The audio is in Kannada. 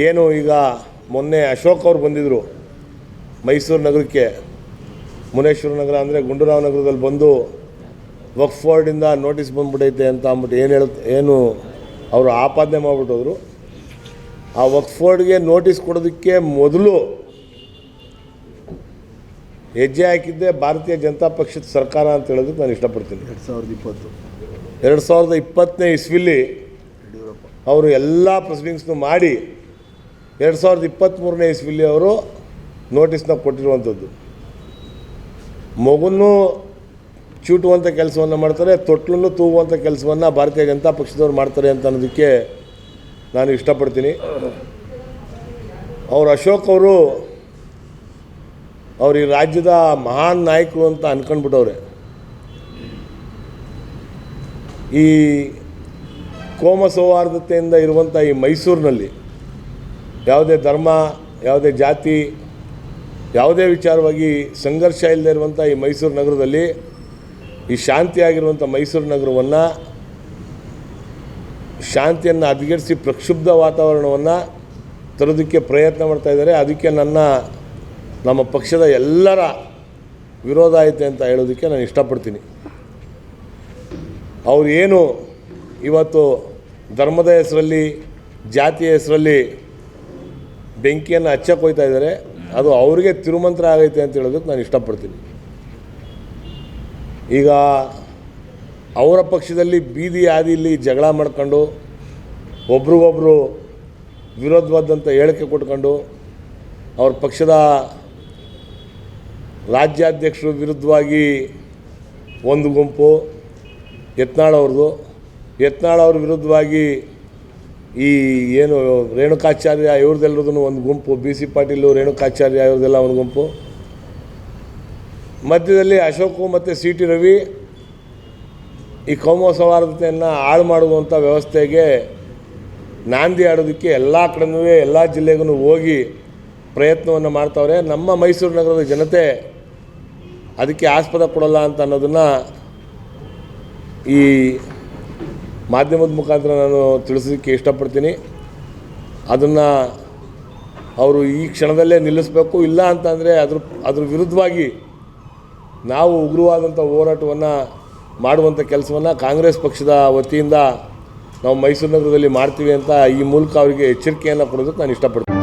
ಏನು ಈಗ ಮೊನ್ನೆ ಅಶೋಕ್ ಅವ್ರು ಬಂದಿದ್ದರು ಮೈಸೂರು ನಗರಕ್ಕೆ, ಮುನೇಶ್ವರ ನಗರ ಅಂದರೆ ಗುಂಡೂರಾವ್ ನಗರದಲ್ಲಿ ಬಂದು ವಕ್ಫ್ ಬೋರ್ಡಿಂದ ನೋಟಿಸ್ ಬಂದ್ಬಿಟ್ಟೈತೆ ಅಂತ ಅಂದ್ಬಿಟ್ಟು ಏನು ಅವರು ಆಪಾದನೆ ಮಾಡಿಬಿಟ್ಟೋದ್ರು. ಆ ವಕ್ಫ್ ಬೋರ್ಡ್ಗೆ ನೋಟಿಸ್ ಕೊಡೋದಕ್ಕೆ ಮೊದಲು ಹೆಜ್ಜೆ ಹಾಕಿದ್ದೆ ಭಾರತೀಯ ಜನತಾ ಪಕ್ಷದ ಸರ್ಕಾರ ಅಂತ ಹೇಳೋದಕ್ಕೆ ನಾನು ಇಷ್ಟಪಡ್ತೀನಿ. 2020ನೇ ಇಸ್ವಿಲಿ ಅವರು ಎಲ್ಲ ಪ್ರೊಸೀಡಿಂಗ್ಸ್ನು ಮಾಡಿ 2023ನೇ ಇಸ್ವಿಲಿ ಅವರು ನೋಟಿಸ್ನ ಕೊಟ್ಟಿರುವಂಥದ್ದು. ಮಗುನೂ ಚೂಟುವಂಥ ಕೆಲಸವನ್ನು ಮಾಡ್ತಾರೆ, ತೊಟ್ಲನ್ನು ತೂಗುವಂಥ ಕೆಲಸವನ್ನು ಭಾರತೀಯ ಜನತಾ ಪಕ್ಷದವ್ರು ಮಾಡ್ತಾರೆ ಅಂತ ಅನ್ನೋದಕ್ಕೆ ನಾನು ಇಷ್ಟಪಡ್ತೀನಿ. ಅವರು ಅಶೋಕ್ ಅವರು ಈ ರಾಜ್ಯದ ಮಹಾನ್ ನಾಯಕರು ಅಂತ ಅಂದ್ಕೊಂಡ್ಬಿಟ್ಟವ್ರೆ. ಈ ಕೋಮ ಸೌಹಾರ್ದತೆಯಿಂದ ಇರುವಂಥ ಈ ಮೈಸೂರಿನಲ್ಲಿ ಯಾವುದೇ ಧರ್ಮ, ಯಾವುದೇ ಜಾತಿ, ಯಾವುದೇ ವಿಚಾರವಾಗಿ ಸಂಘರ್ಷ ಇಲ್ಲದೆ ಇರುವಂಥ ಈ ಮೈಸೂರು ನಗರದಲ್ಲಿ ಈ ಶಾಂತಿಯಾಗಿರುವಂಥ ಮೈಸೂರು ನಗರವನ್ನು ಶಾಂತಿಯನ್ನು ಹದಗೆಡಿಸಿ ಪ್ರಕ್ಷುಬ್ಧ ವಾತಾವರಣವನ್ನು ತರೋದಕ್ಕೆ ಪ್ರಯತ್ನ ಮಾಡ್ತಾಯಿದ್ದಾರೆ. ಅದಕ್ಕೆ ನಮ್ಮ ಪಕ್ಷದ ಎಲ್ಲರ ವಿರೋಧ ಐತೆ ಅಂತ ಹೇಳೋದಕ್ಕೆ ನಾನು ಇಷ್ಟಪಡ್ತೀನಿ. ಅವರು ಏನು ಇವತ್ತು ಧರ್ಮದ ಹೆಸರಲ್ಲಿ, ಜಾತಿಯ ಹೆಸರಲ್ಲಿ ಬೆಂಕಿಯನ್ನು ಹಚ್ಚಕ್ಕೆ ಹೋಗ್ತಾ ಇದ್ದಾರೆ, ಅದು ಅವರಿಗೆ ತಿರುಮಂತ್ರ ಆಗೈತೆ ಅಂತ ಹೇಳೋದಕ್ಕೆ ನಾನು ಇಷ್ಟಪಡ್ತೀನಿ. ಈಗ ಅವರ ಪಕ್ಷದಲ್ಲಿ ಬೀದಿ ಹಾದಿಯಲ್ಲಿ ಜಗಳ ಮಾಡ್ಕೊಂಡು ಒಬ್ರಿಗೊಬ್ಬರು ವಿರೋಧವಾದಂಥ ಹೇಳಿಕೆ ಕೊಟ್ಕೊಂಡು ಅವ್ರ ಪಕ್ಷದ ರಾಜ್ಯಾಧ್ಯಕ್ಷರು ವಿರುದ್ಧವಾಗಿ ಒಂದು ಗುಂಪು, ಯತ್ನಾಳ್ ಅವ್ರ ವಿರುದ್ಧವಾಗಿ ಈ ಏನು ರೇಣುಕಾಚಾರ್ಯ ಇವ್ರದ್ದೆಲ್ಲರದೂ ಒಂದು ಗುಂಪು, BC ಪಾಟೀಲು, ರೇಣುಕಾಚಾರ್ಯ ಇವ್ರದ್ದೆಲ್ಲ ಒಂದು ಗುಂಪು, ಮಧ್ಯದಲ್ಲಿ ಅಶೋಕು ಮತ್ತು CT ರವಿ ಈ ಕೋಮು ಸೌಹಾರ್ದತೆಯನ್ನು ಹಾಳು ಮಾಡುವಂಥ ವ್ಯವಸ್ಥೆಗೆ ನಾಂದಿ ಆಡೋದಕ್ಕೆ ಎಲ್ಲ ಕಡೆನೂ ಎಲ್ಲ ಜಿಲ್ಲೆಗೂ ಹೋಗಿ ಪ್ರಯತ್ನವನ್ನು ಮಾಡ್ತಾವ್ರೆ. ನಮ್ಮ ಮೈಸೂರು ನಗರದ ಜನತೆ ಅದಕ್ಕೆ ಆಸ್ಪದ ಕೊಡಲ್ಲ ಅಂತ ಅನ್ನೋದನ್ನು ಈ ಮಾಧ್ಯಮದ ಮುಖಾಂತರ ನಾನು ತಿಳಿಸೋದಕ್ಕೆ ಇಷ್ಟಪಡ್ತೀನಿ. ಅದನ್ನು ಅವರು ಈ ಕ್ಷಣದಲ್ಲೇ ನಿಲ್ಲಿಸಬೇಕು. ಇಲ್ಲ ಅಂತಂದರೆ ಅದ್ರ ವಿರುದ್ಧವಾಗಿ ನಾವು ಉಗ್ರವಾದಂಥ ಹೋರಾಟವನ್ನು ಮಾಡುವಂಥ ಕೆಲಸವನ್ನು ಕಾಂಗ್ರೆಸ್ ಪಕ್ಷದ ವತಿಯಿಂದ ನಾವು ಮೈಸೂರು ನಗರದಲ್ಲಿ ಮಾಡ್ತೀವಿ ಅಂತ ಈ ಮೂಲಕ ಅವರಿಗೆ ಎಚ್ಚರಿಕೆಯನ್ನು ಕೊಡೋದಕ್ಕೆ ನಾನು ಇಷ್ಟಪಡ್ತೀನಿ.